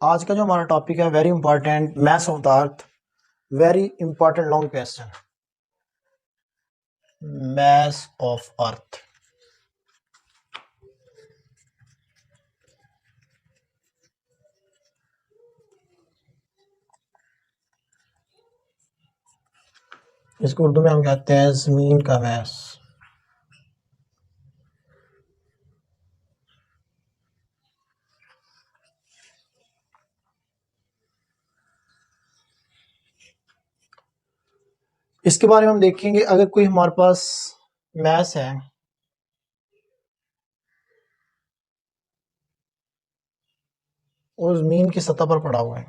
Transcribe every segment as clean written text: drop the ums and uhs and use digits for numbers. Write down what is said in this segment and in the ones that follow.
आज का जो हमारा टॉपिक है very important, mass of the earth, very important long question, mass of earth. इसको उर्दू में हम कहते हैं जमीन का मैस। इसके बारे में हम देखेंगे, अगर कोई हमारे पास मैस है और जमीन की सतह पर पड़ा हुआ है,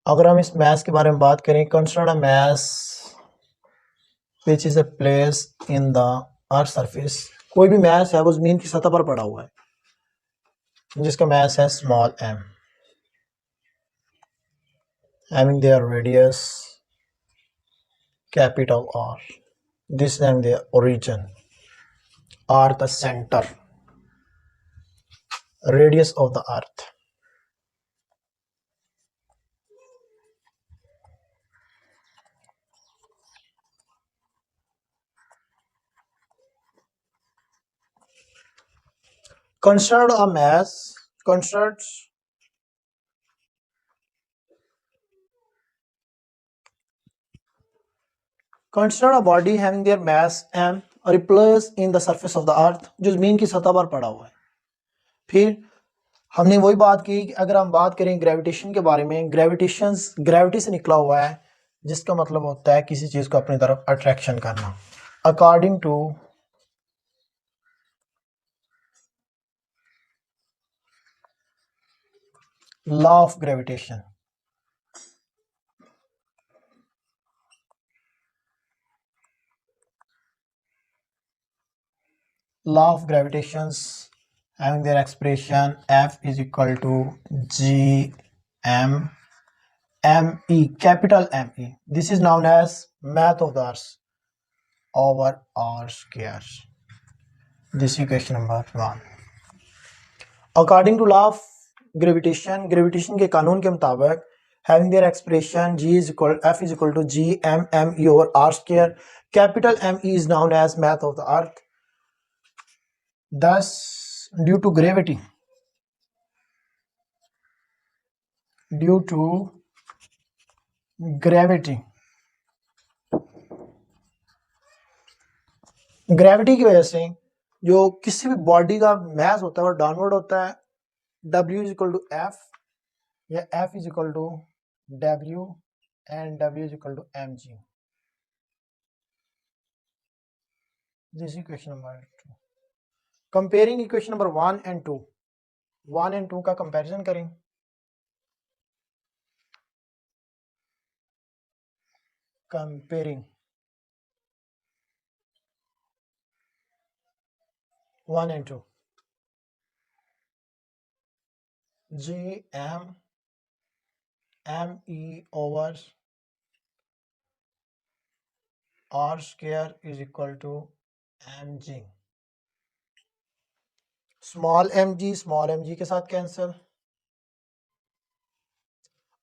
अगर हम इस मैस के बारे में बात करें, consider a mass which is a place in the earth surface. कोई भी मैस है वो जमीन की सतह पर पड़ा हुआ है जिसका मैस है small M, having their radius capital R. This is having their origin or the center, radius of the earth. Consider a mass, consider a body having their mass m replaced in the surface of the earth, जो जमीन की सतह पर पड़ा हुआ है। फिर हमने वही बात की कि अगर हम बात करें ग्रेविटेशन के बारे में, ग्रेविटी से निकला हुआ है, जिसका मतलब होता है किसी चीज को अपनी तरफ अट्रैक्शन करना। According to law of gravitation, law of gravitations having their expression F is equal to G M M E, capital M E. This is known as mass of the earth over R square. This is equation number 1. According to law of gravitation के कानून के मुताबिक, having their expression F is equal to G M M E over R square. Capital M E is known as mass of the earth. Thus, due to gravity, gravity की वजह से जो किसी भी बॉडी का मैस होता है वो डाउनवर्ड होता है। W is equal to F या F is equal to W and W is equal to mg। This equation number 2। Comparing equation number 1 and 2, 1 and 2 का कंपैरिजन करें। Comparing 1 and 2, G M M E over R square is equal to mg। Small mg के साथ cancel,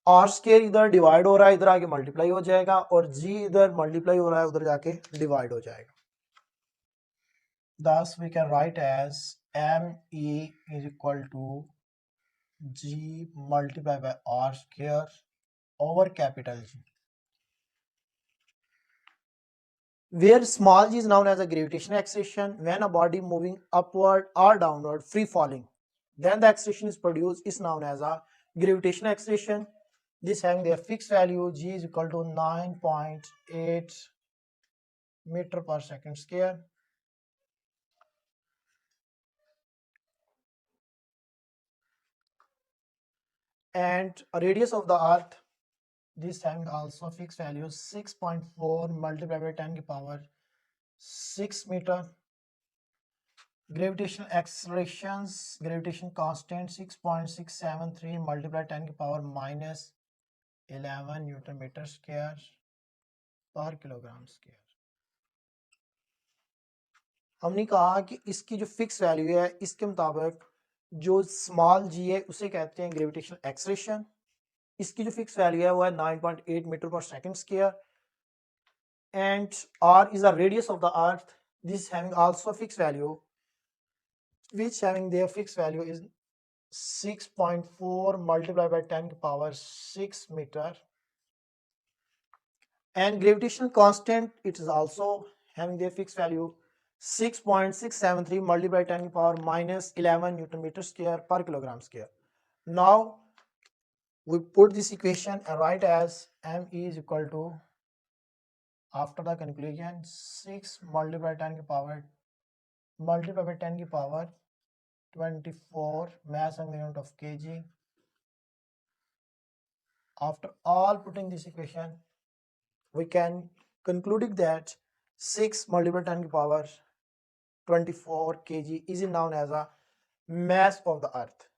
are square इधर divide हो रहा है, इधर आके मल्टीप्लाई हो जाएगा, और जी इधर मल्टीप्लाई हो रहा है, उधर जाके डिवाइड हो जाएगा। Thus we can write as me is equal to g multiplied by r square over capital G, where small g is known as a gravitational acceleration. When a body moving upward or downward free falling, then the acceleration is produced is known as a gravitational acceleration. This having their fixed value, g is equal to 9.8 meter per second square. And radius of the earth, this having also fixed value 6.4 multiplied by 10 to the power 6 meter. Gravitational accelerations, gravitation constant 6.673 multiplied 10 to the power minus 11 Newton meter square per kilogram square. हमने कहा कि इसकी जो fix value है इसके मुताबिक जो small जी है उसे कहते हैं ग्रेविटेशनल एक्सलेशन। इसकी जो फिक्स वैल्यू है वो है 9.8 मीटर पर second square and r is the radius of the earth. This having also a fixed value, which having their fixed value is 6.4 multiplied by 10 to power 6 meter, and gravitational constant it is also having their fixed value 6.673 multiplied by 10 to power minus 11 newton meter square per kilogram square. Now we put this equation and write as m is equal to, after the conclusion, 6 multiplied by 10 to power multiplied by 10 to power 24 mass and unit of kg. After all putting this equation, we can conclude that 6 multiplied by 10 to power 24 kg is known as a mass of the earth.